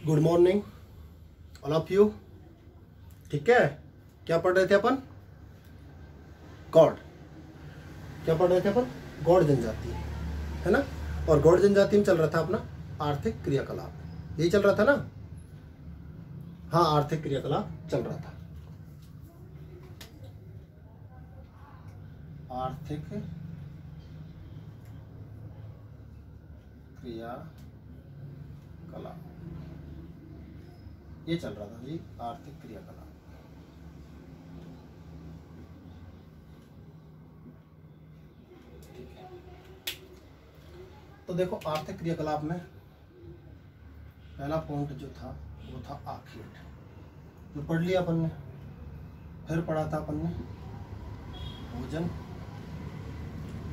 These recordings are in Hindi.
Good morning all of you. ठीक है, क्या पढ़ रहे थे अपन? गौड़। क्या पढ़ रहे थे अपन? गौड़ जनजाति, है ना। और गौड़ जनजाति में चल रहा था अपना आर्थिक क्रियाकलाप, यही चल रहा था ना। हाँ, आर्थिक क्रियाकलाप चल रहा था। आर्थिक क्रियाकलाप ये चल रहा था जी, आर्थिक क्रियाकलाप। ठीक है, तो देखो आर्थिक क्रियाकलाप में पहला पॉइंट जो था वो था आखेट, जो पढ़ लिया अपन ने। फिर पढ़ा था अपन ने भोजन,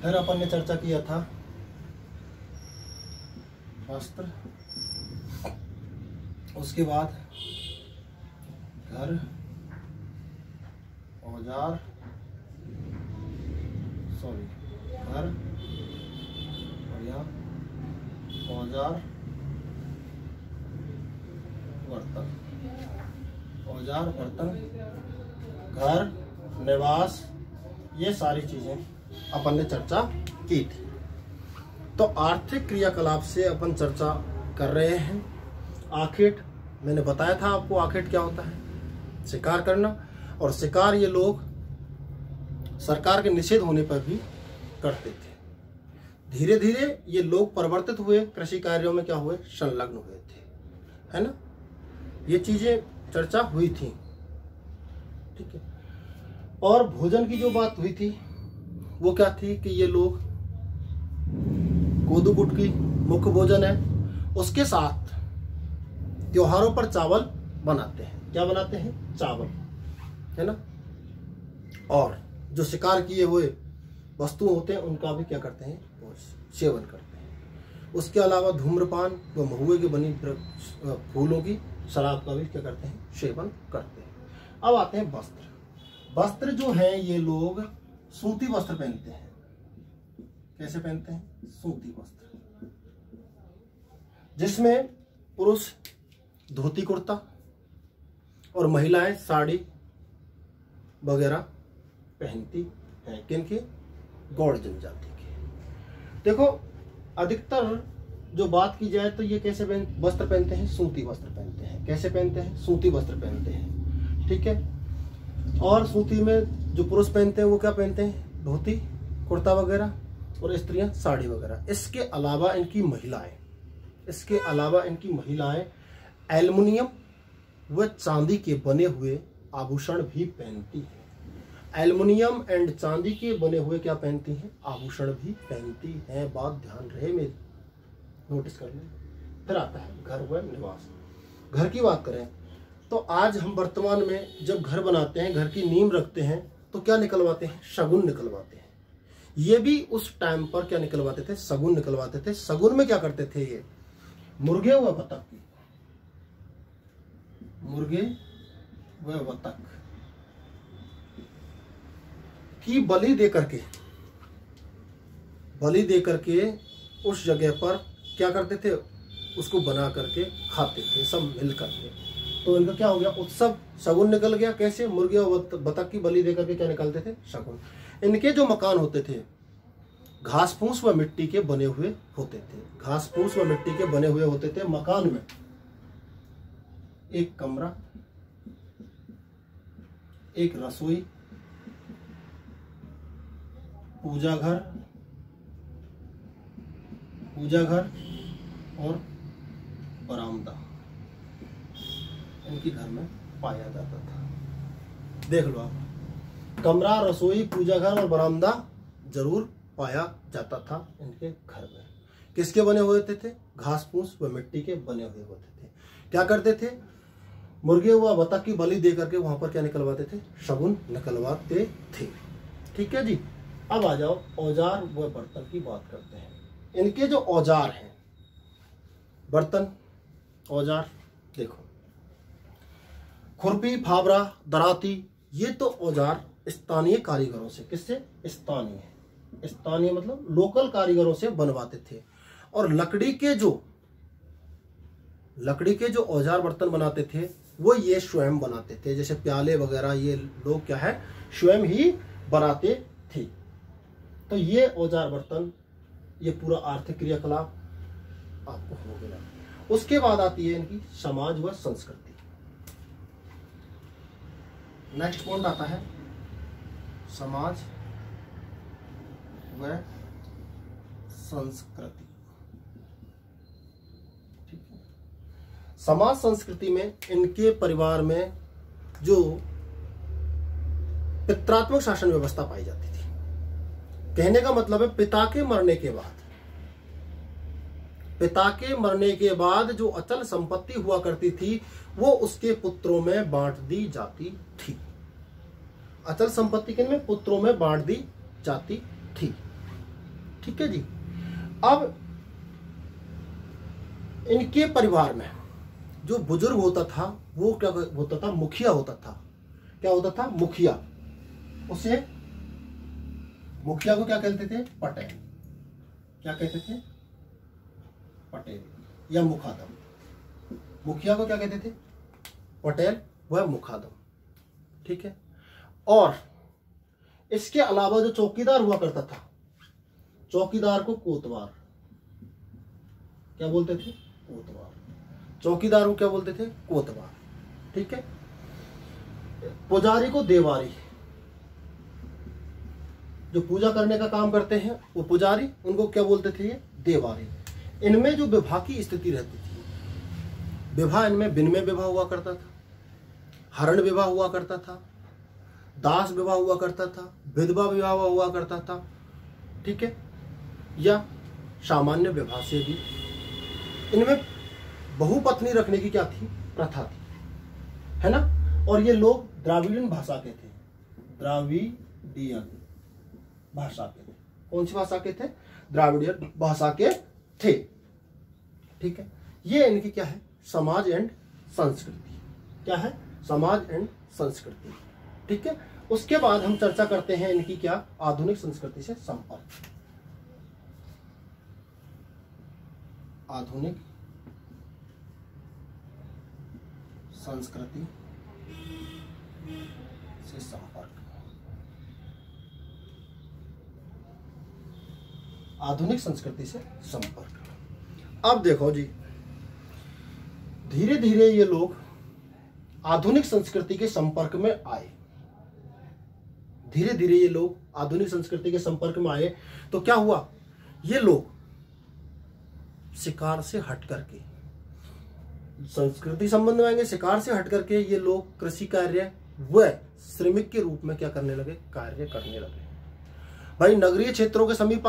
फिर अपन ने चर्चा किया था वस्त्र, उसके बाद घर, औजार, घर और यहाँ औजार, बर्तन, औजार, बर्तन, घर, निवास, ये सारी चीजें अपन ने चर्चा की थी। तो आर्थिक क्रियाकलाप से अपन चर्चा कर रहे हैं आखेट। मैंने बताया था आपको आखेट क्या होता है, शिकार करना। और शिकार ये लोग सरकार के निषेध होने पर भी करते थे। धीरे धीरे ये लोग परिवर्तित हुए, कृषि कार्यों में क्या हुए, संलग्न हुए थे, है ना। ये चीजें चर्चा हुई थी। ठीक है, और भोजन की जो बात हुई थी वो क्या थी कि ये लोग कोदू कुटकी मुख्य भोजन है, उसके साथ त्योहारों पर चावल बनाते हैं। क्या बनाते हैं? चावल, है ना। और जो शिकार किए हुए वस्तु होते हैं उनका भी क्या करते हैं, वो सेवन करते हैं। उसके अलावा धूम्रपान व महुए की बनी फूलों की शराब का भी क्या करते हैं, सेवन करते हैं। अब आते हैं वस्त्र। वस्त्र जो है ये लोग सूती वस्त्र पहनते हैं। कैसे पहनते हैं? सूती वस्त्र, जिसमें पुरुष धोती कुर्ता और महिलाएं साड़ी वगैरह पहनती हैं। किनके? गौड़ जनजाति के। देखो अधिकतर जो बात की जाए तो ये कैसे वस्त्र पहनते हैं? सूती वस्त्र पहनते हैं। कैसे पहनते हैं? सूती वस्त्र पहनते हैं। ठीक है, और सूती में जो पुरुष पहनते हैं वो क्या पहनते हैं? धोती कुर्ता वगैरह, और स्त्रियां साड़ी वगैरह। इसके अलावा इनकी महिलाएं एल्युमिनियम व चांदी के बने हुए आभूषण भी पहनती हैं। एल्युमिनियम एंड चांदी के बने हुए क्या पहनती हैं? आभूषण भी पहनती हैं। बात ध्यान रहे मेरी, नोटिस कर लें। फिर आता है घर व निवास। घर की बात करें तो आज हम वर्तमान में जब घर बनाते हैं, घर की नींव रखते हैं, तो क्या निकलवाते हैं? शगुन निकलवाते हैं। ये भी उस टाइम पर क्या निकलवाते थे? शगुन निकलवाते थे। शगुन में क्या करते थे? ये मुर्गे व बतख की बलि दे करके उस जगह पर क्या करते थे? उसको बना करके खाते थे सब मिल करके। तो इनका क्या हो गया? उत्सव। शगुन निकल गया। कैसे? मुर्गे और बतख की बलि दे करके क्या निकालते थे? शगुन। इनके जो मकान होते थे घास फूस व मिट्टी के बने हुए होते थे। घास फूस व मिट्टी के बने हुए होते थे। मकान में एक कमरा, एक रसोई, पूजा घर और बरामदा इनके घर में पाया जाता था। देख लो आप, कमरा, रसोई, पूजा घर और बरामदा जरूर पाया जाता था इनके घर में। किसके बने हुए थे? घास फूस व मिट्टी के बने हुए होते थे। क्या करते थे? मुर्गे व बतख की बलि दे करके वहां पर क्या निकलवाते थे? शगुन निकलवाते थे। ठीक है जी। अब आ जाओ औजार व बर्तन की बात करते हैं। इनके जो औजार हैं, बर्तन, औजार, देखो खुरपी, फावड़ा, दराती, ये तो औजार स्थानीय कारीगरों से, किससे? स्थानीय मतलब लोकल कारीगरों से बनवाते थे। और लकड़ी के जो लकड़ी के जो औजार बर्तन बनाते थे वो ये स्वयं बनाते थे, जैसे प्याले वगैरह ये लोग क्या है स्वयं ही बनाते थे। तो ये औजार बर्तन, ये पूरा आर्थिक क्रियाकलाप आपको हो गया। उसके बाद आती है इनकी समाज व संस्कृति। नेक्स्ट पॉइंट आता है समाज व संस्कृति। ठीक है, समाज संस्कृति में इनके परिवार में जो पितृत्मक शासन व्यवस्था पाई जाती थी। कहने का मतलब है पिता के मरने के बाद जो अचल संपत्ति हुआ करती थी वो उसके पुत्रों में बांट दी जाती थी। अचल संपत्ति किन में? पुत्रों में बांट दी जाती थी। ठीक है जी। अब इनके परिवार में जो बुजुर्ग होता था वो क्या होता था? मुखिया होता था। क्या होता था? मुखिया। उसे मुखिया को क्या कहते थे? पटेल। क्या कहते थे? पटेल या मुखादम। मुखिया को क्या कहते थे? पटेल व मुखादम। ठीक है। और इसके अलावा जो चौकीदार हुआ करता था, चौकीदार को कोतवाल। क्या बोलते थे? कोतवाल। चौकीदार को क्या बोलते थे? कोतवाल। ठीक है। पुजारी को देवारी। जो पूजा करने का काम करते हैं वो पुजारी, उनको क्या बोलते थे? ये देवारी। इनमें जो विवाह की स्थिति रहती थी, विवाह इनमें विनिमय विवाह हुआ करता था, हरण विवाह हुआ करता था, दास विवाह हुआ करता था, विधवा विवाह हुआ करता था। ठीक है। या सामान्य विवाह से भी इनमें बहुपत्नी रखने की क्या थी? प्रथा थी, है ना। और ये लोग द्राविडियन भाषा के थे। द्राविडियन भाषा के थे। कौन सी भाषा के थे? द्राविडियन भाषा के थे। ठीक है। ये इनकी क्या है? समाज एंड संस्कृति। क्या है? समाज एंड संस्कृति। ठीक है। उसके बाद हम चर्चा करते हैं इनकी क्या? आधुनिक संस्कृति से संपर्क। आधुनिक संस्कृति से संपर्क। आधुनिक संस्कृति से संपर्क। अब देखो जी, धीरे धीरे ये लोग आधुनिक संस्कृति के संपर्क में आए। धीरे धीरे ये लोग आधुनिक संस्कृति के संपर्क में आए तो क्या हुआ? ये लोग शिकार से हट करके संस्कृति संबंध में आएंगे। शिकार से हट करके ये लोग कृषि कार्य व श्रमिक के रूप में क्या करने लगे? कार्य करने लगे। भाई नगरीय क्षेत्रों के समीप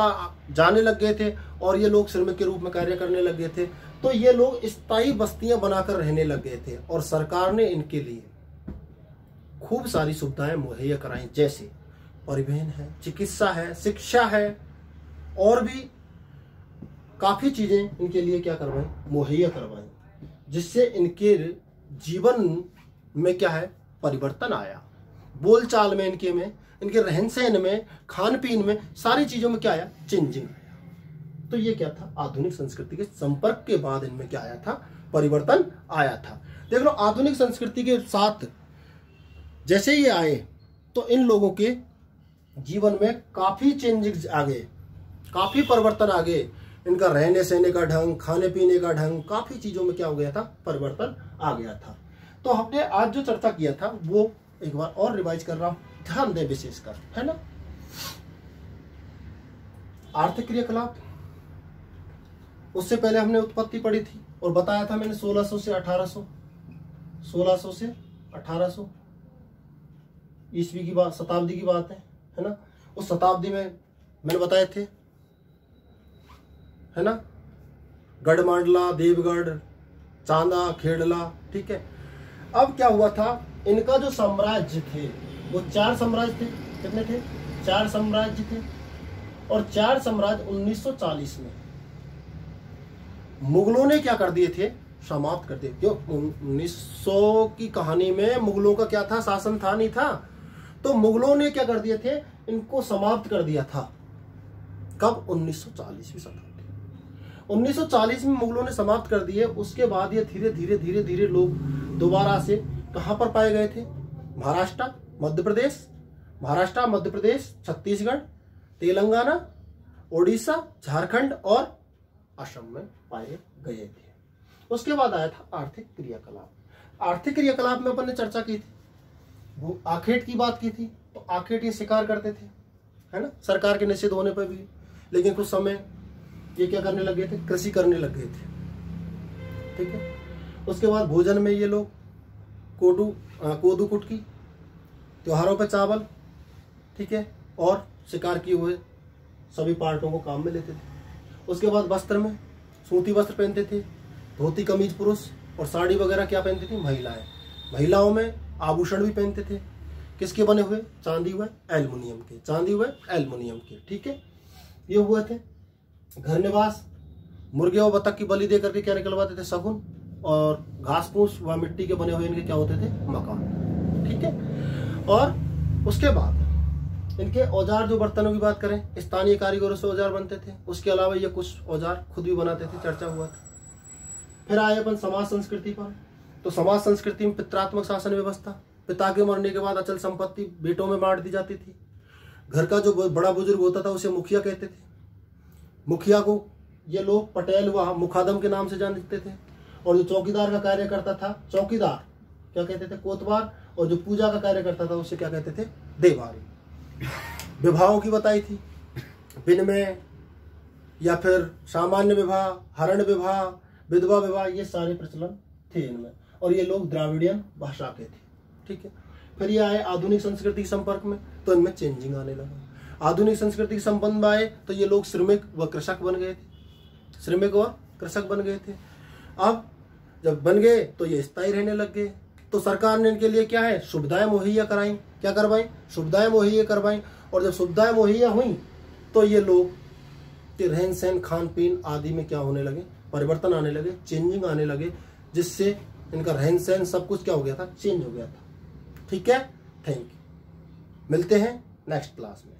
जाने लग गए थे और ये लोग श्रमिक के रूप में कार्य करने लग गए थे। तो ये लोग स्थायी बस्तियां बनाकर रहने लग गए थे और सरकार ने इनके लिए खूब सारी सुविधाएं मुहैया कराई, जैसे परिवहन है, चिकित्सा है, शिक्षा है, और भी काफी चीजें इनके लिए क्या करवाई? मुहैया करवाई, जिससे इनके जीवन में क्या है? परिवर्तन आया। बोलचाल में, इनके रहन सहन में, खान पीन में, सारी चीजों में क्या आया? चेंजिंग आया। तो ये क्या था? आधुनिक संस्कृति के संपर्क के बाद इनमें क्या आया था? परिवर्तन आया था। देख लो, आधुनिक संस्कृति के साथ जैसे ये आए तो इन लोगों के जीवन में काफी चेंजेस आ गए, काफी परिवर्तन आ गए। इनका रहने सहने का ढंग, खाने पीने का ढंग, काफी चीजों में क्या हो गया था? परिवर्तन आ गया था। तो हमने आज जो चर्चा किया था वो एक बार और रिवाइज कर रहा हूं, ध्यान दें विशेषकर, है ना। आर्थिक क्रियाकलाप, उससे पहले हमने उत्पत्ति पढ़ी थी और बताया था मैंने 1600 से 1800, 1600 से 1800 ईस्वी की बात, शताब्दी की बात है ना। उस शताब्दी में मैंने बताए थे, है ना, गढ़मांडला, देवगढ़, चांदा, खेड़ला। ठीक है। अब क्या हुआ था? इनका जो साम्राज्य थे वो 4 साम्राज्य थे। कितने थे? 4 साम्राज्य थे। और 4 साम्राज्य 1940 में मुगलों ने क्या कर दिए थे? समाप्त कर दिए। क्यों? 1900 की कहानी में मुगलों का क्या था? शासन था नहीं था। तो मुगलों ने क्या कर दिए थे? इनको समाप्त कर दिया था। कब? 1940वीं शताब्दी। 1940 में मुगलों ने समाप्त कर दिए। उसके बाद ये धीरे धीरे धीरे धीरे लोग दोबारा से कहां पर पाए गए थे? महाराष्ट्र, मध्य प्रदेश, छत्तीसगढ़, तेलंगाना, ओडिशा, झारखंड और असम में पाए गए थे। उसके बाद आया था आर्थिक क्रियाकलाप। आर्थिक क्रियाकलाप में अपन ने चर्चा की थी, वो आखेट की बात की थी। तो आखेट ये शिकार करते थे, है ना, सरकार के निषेध होने पर भी। लेकिन कुछ समय ये क्या करने लगे थे? कृषि करने लग गए थे, ठीक है। उसके बाद भोजन में ये लोग कोदू कुटकी, त्योहारों पर चावल, ठीक है, और शिकार किए हुए सभी पार्टों को काम में लेते थे। उसके बाद वस्त्र में सूती वस्त्र पहनते थे, धोती कमीज पुरुष, और साड़ी वगैरह क्या पहनती थी? महिलाएं। महिलाओं में आभूषण भी पहनते थे, किसके बने हुए? चांदी व एल्युमिनियम के, ठीक है। ये हुए थे घर निवास। मुर्गे और बतख की बलि दे करके क्या निकलवाते थे? शगुन। और घास फूस व मिट्टी के बने हुए इनके क्या होते थे? मकान, ठीक है। और उसके बाद इनके औजार, जो बर्तनों की बात करें, स्थानीय कारीगरों से औजार बनते थे। उसके अलावा ये कुछ औजार खुद भी बनाते थे, चर्चा हुआ था। फिर आए अपन समाज संस्कृति पर। तो समाज संस्कृति में पितृत्मक शासन व्यवस्था, पिता के मरने के बाद अचल संपत्ति बेटों में बांट दी जाती थी। घर का जो बड़ा बुजुर्ग होता था उसे मुखिया कहते थे। मुखिया को ये लोग पटेल व मुखादम के नाम से जानते थे। और जो चौकीदार का कार्य करता था, चौकीदार क्या कहते थे? कोतवाल। और जो पूजा का कार्य करता था उसे क्या कहते थे? देवारी। विवाहों की बताई थी, विनिमय या फिर सामान्य विवाह, हरण विवाह, विधवा विवाह, ये सारे प्रचलन थे इनमें। और ये लोग द्राविडियन भाषा के थे, ठीक है। फिर ये आए आधुनिक संस्कृति के संपर्क में, तो इनमें चेंजिंग आने लगा। आधुनिक संस्कृति के संबंध में आए तो ये लोग श्रमिक व कृषक बन गए थे। अब जब बन गए तो ये स्थायी रहने लग गए। तो सरकार ने इनके लिए क्या है? सुविधाएं मुहैया कराई। क्या करवाई? सुविधाएं मुहैया करवाई। और जब सुविधाएं मुहैया हुई तो ये लोग के रहन सहन, खान पीन आदि में क्या होने लगे? परिवर्तन आने लगे, चेंजिंग आने लगे, जिससे इनका रहन सहन सब कुछ क्या हो गया था? चेंज हो गया था, ठीक है। Thank you. मिलते हैं नेक्स्ट क्लास में।